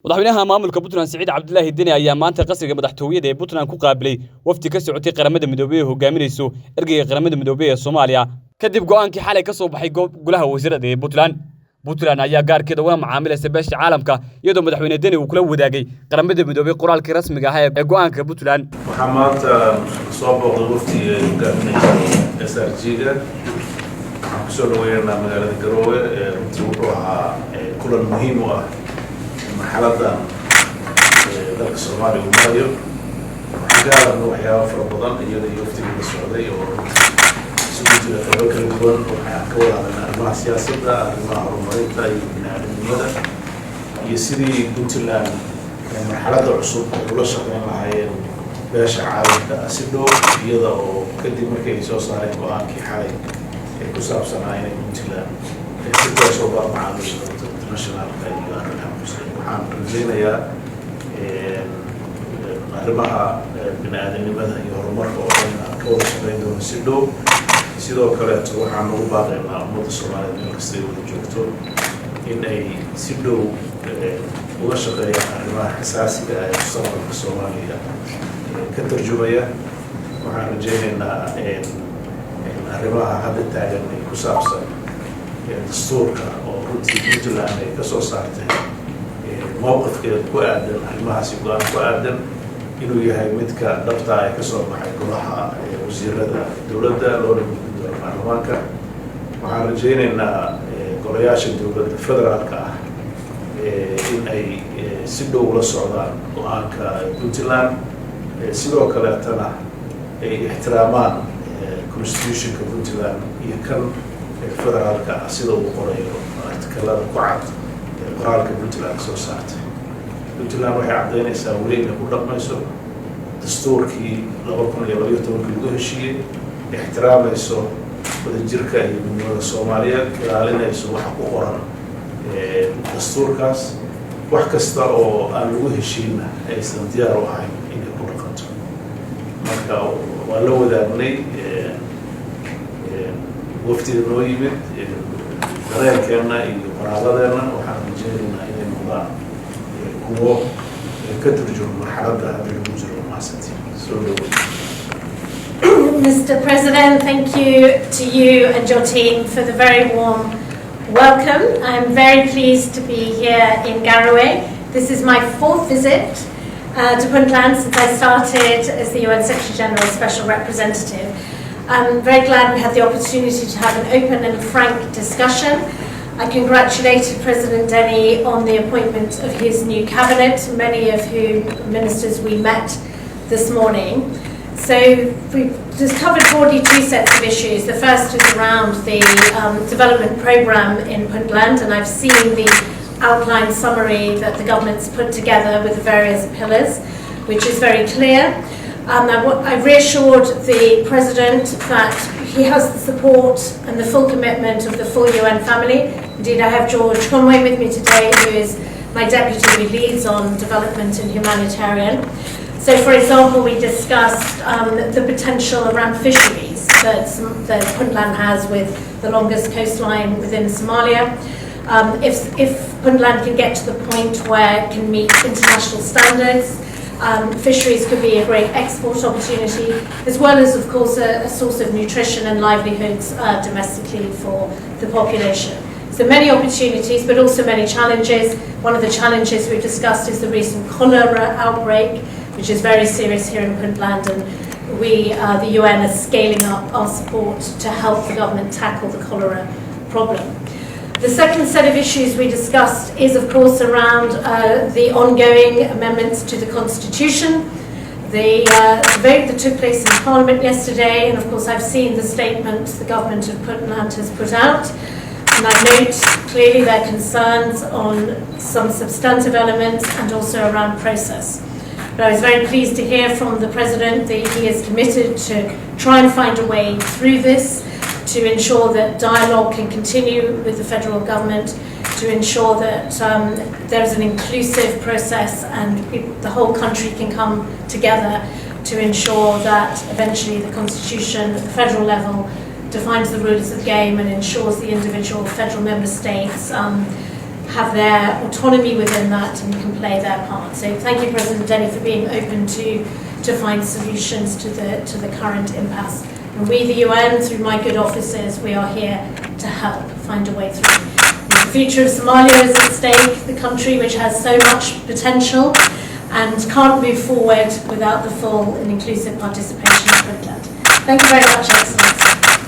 madaxweynaha maamulka Puntland Iskeed Ula Macaamishay ayaa maanta qasriga madaxtooyada ee Puntland ku qaabilay wafdi ka socotay qaramada midoobay oo hogaaminayso ergeyga qaramada midoobay ee Soomaaliya kadib go'aankii xalay ka soo baxay golaha wasiirada ee Puntland ayaa gaarkeeda Ula Macaamishay Beesha Caalamka iyadoo madaxweyne Deni uu kula wadaagay qaramada midoobay qoraalkii rasmiga ah ee go'aanka Puntland waxaa maanta soo booqday wafdiga hogaaminaya SRG-ga waxaan ku soo dhaweynaa magaalada Garowe wuxuu ahaa kulan muhiim u ah marxaladda dalka Soomaaliya uu marayo waxaan waxyaabo fara badan iyada iyo wafdiga la socday oo isugu jira qaybo kala duwan waxaan ka wada hadalnay arrimaha siyaasadda arrimaha horumarinta iyo bini'aadanimada iyo sidii Puntland marxaladda cusub ula shaqeyn lahaayeen beesha caalamka si dhow iyada oo kadib markii ay soo saareen go'aankii xalay ee ku saabsanaa inay Puntland si toos uga macaamisho internationalka iyo arrimaha waxaan rajaynayaa arrimaha bini'aadanimada iyo horumarka oo dhan aan ka wada shaqeyn doono si dhow sidoo kaleeto waxaan ugu baaqaynaa ummadda Soomaaliyeed meel kasta ay wada joogto in ay si dhow uga shaqeeyaan arrimaha xasaasiga ah ee mustaqbalka Soomaaliya ka tarjumaya waxaan rajaynaynaa arrimaha hadda taagan ee ku saabsan dastuurka oo runtii Puntland ay ka soo saartay mowqifkeeda ku aadan arrimahaasi go'aan ku aadan inuu yahay midka dhabta ay ka soo baxay golaha wasiirada dowladda loona gudbiyo baarlamaanka waxaan rajaynaynaa golayaasha dowladda federaalka ah in ay si dhow ula socdaan go'aanka Puntland sidoo kaleetana ay ixtiraamaan constitutionka Puntland iyo kan federaalka ah sida uu qorayo artikalada ku cad qoraalka Puntland soo saartay Puntland waxay caddaynaysaa weli inay ku dhaqmayso dastuurkii 2012 lagu heshiiyey ixtiraamayso wadajirka iyo midnimada Soomaaliyeed ilaalinayso waxa ku qoran dastuurkaas wax kasta oo aan lagu heshiina aysan diyaar u ahayn inay ku dhaqanto marka waa la wadaagnay waftiga noo yimid dareenkeena iyo qoraaladeenna waxaan rajaynaynaa inay noqdaan kuwo ka turjuma marxaladda hadda lagu jiro maasantii soo dhaweey. Mr. President, thank you to you and your team for the very warm welcome. I'm very pleased to be here in Garowe. This is my 4th visit to Puntland since I started as the UN Secretary General Special Representative. I'm very glad we had the opportunity to have an open and frank discussion. I congratulated President Deni on the appointment of his new cabinet, many of whom ministers we met this morning. So we've just covered broadly 2 sets of issues. The first is around the development programme in Puntland, and I've seen the outline summary that the government's put together with the various pillars, which is very clear. I reassured the President that he has the support and the full commitment of the full UN family. Indeed, I have George Conway with me today, who is my deputy who leads on development and humanitarian. So, for example, we discussed the potential around fisheries that Puntland has with the longest coastline within Somalia. If Puntland can get to the point where it can meet international standards, fisheries could be a great export opportunity, as well as, of course, a source of nutrition and livelihoods domestically for the population. So many opportunities, but also many challenges. One of the challenges we've discussed is the recent cholera outbreak, which is very serious here in Puntland, and we, the UN, are scaling up our support to help the government tackle the cholera problem. The second set of issues we discussed is, of course, around the ongoing amendments to the Constitution. The vote that took place in Parliament yesterday, and of course I've seen the statements the government of Puntland has put out, and I note clearly their concerns on some substantive elements and also around process. But I was very pleased to hear from the President that he is committed to try and find a way through this, to ensure that dialogue can continue with the federal government, to ensure that there's an inclusive process and the whole country can come together to ensure that eventually the Constitution at the federal level defines the rules of the game and ensures the individual federal member states have their autonomy within that and can play their part. So thank you, President Denny, for being open to find solutions to the current impasse. And we, the UN, through my good officers, we are here to help find a way through. The future of Somalia is at stake, the country which has so much potential and can't move forward without the full and inclusive participation of Puntland. Thank you very much, Excellency.